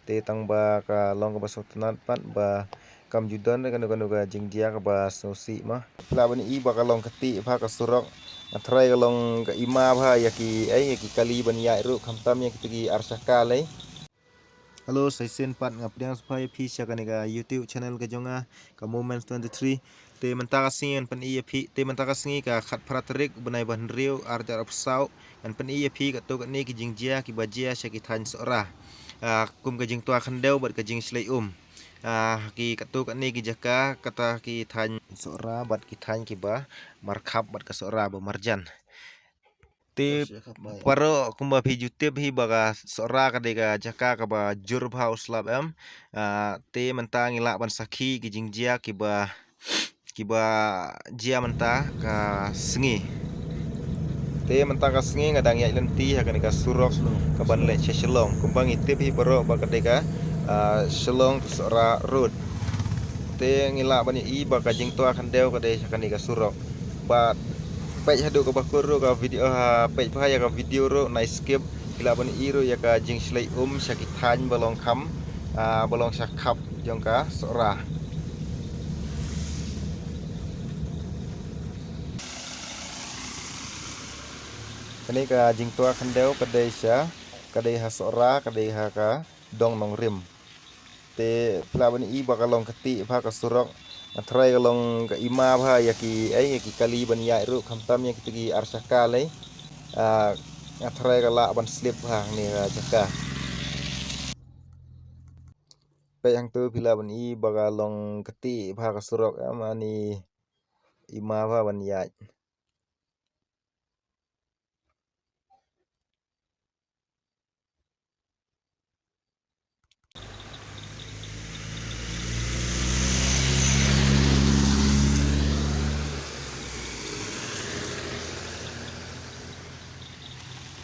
te tang ba ka long ka basok tanat pat ba kam judan ka nuka jing dia ka ba sosi ma pla bani I ba ka long kati ba ka surok atrai ka long ka ima ba yaki kali ban ya ru kam tam ya ki arsaka lai. Halo, saya Sen Pat ngapdang supaya pisah kan ga YouTube channel ka jonga ka Moments 23 te mentaka singin pan iya pi te mentaka singi ka khat praterik benai ban riu arja apsau kan pan iya pi ka to ka ni ki jingjia ki bajia sya ki than sora kum ka jing tua khandeu bat ka jing slei ki ka to ka ni ki jaka kata ki than sora bat ki than ki ba markhap bat ka sora ba marjan te paro kumba phi jutip hi baga sora ka dega jaka ka ba jur bha uslap te menta ngila ban sakhi ki jingjia ki ba jia menta ka sengi te menta ka sengi ngadang ya lenti ha ka surok ka ban le shelong kumbang itip hi paro ba ka dega shelong sora road te ngila ban I ba ka jing to akan deu ka de ka surok ba page hadu ka bakuro ka video page pa ya ka video ro na skip bila ban iro ya ka jing slei syaki than balong kham balong sakhap jong ka sora kani ka jing tua khandeu kadai sya kadai ha sora kadai ha ka dong nong rim te bila ban I ba ka long kati ba ka surok atrai ka long ka ima ba yaki kali ban ya ru kham tam ya ki arsaka lai atrai ka la ban slip ha ni jaka pe yang tu bila ban I baga long keti ba ka surok ni ima ba ban ya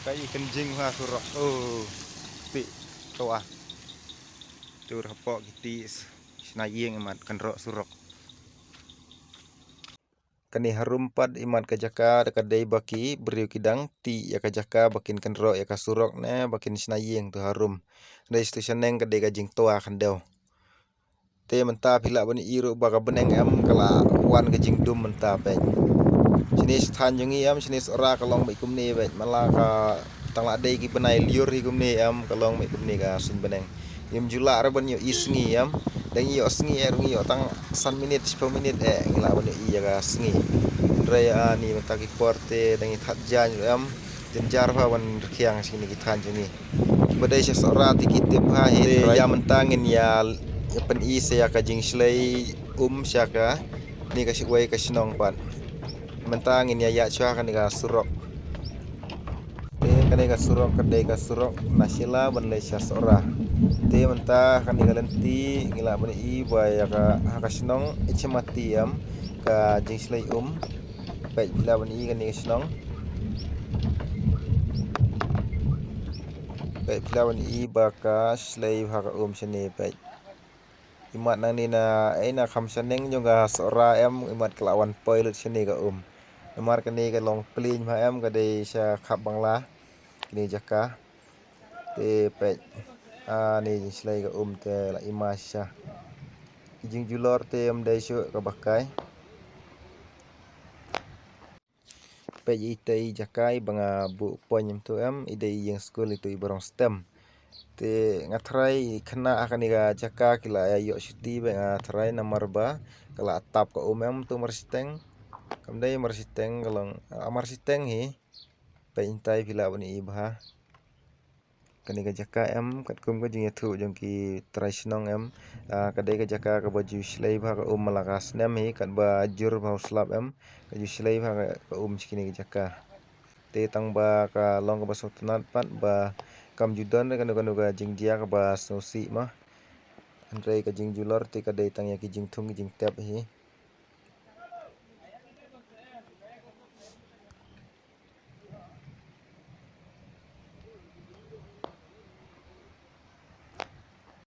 kai kenjing ha surok ti to tu rapok kiti snayeng emat kanro surok kani harum pad imat ka jaka ka dei baki beriu kidang ti ya ka jaka bakin kanro ya ka surok ne bakin snayeng tu harum dei stationeng ka dei ka jing toa khandeu te menta phila bani iru ba ka beneng kala wan ka jing dum menta pe jenis than jungi jenis ora kalong mai kumni be mala ka tang la dei ki benai liur hi kumni kalong mai kumni ka sin beneng yum jula ra ban yo isngi dang yo sngi yo tang san minit 10 minit ngila ban iya ka sngi raya ni menta ki porte dang i that jan jenjar ba ban khiang sini ki than jungi badai sya sora ti ki tip ha hi ya mentangin ya pen I se ya ka jing slei sya ka ni ka siwai ka sinong pan mentangin ya chwa kan ka surok te kan ka surok kadai ka surok nasila ban le sya sora te menta kan ka lenti ngila ban I ba ya ka sinong ichmati ka jing slei pe bila ban I kan ka sinong pe bila ban I ba ka slei ha ka sini pe imat nang ni na kham saneng jong ka sora imat kelawan poilut sini ka Nomor kani ka long plin ma ka dei sya khap bangla kini jaka te pe ni slei ka te la ima sya kijing julor te dei syu ka bakai pe itei jakai banga bu ponyem tu idei yang school itu ibarong stem te ngatrai khna akan ka jaka kila yo syuti be ngatrai nomor ba kala tap ka tu mersiteng kamdai mersiteng kalong amarsiteng hi pe intai bila bani ibha kani ka jaka kat kum ka jing thu jong ki trai snong kadai ka jaka ka baju slei bha ka malaka snem hi kat ba jur bha slap ka ju slei bha ka sikini ka jaka te tang ba ka long ka basok tanat pat ba kam judan ka nuka jing dia ka ba sosi ma andrei ka jing julor te ka dei tang ya ki jing thung jing tap hi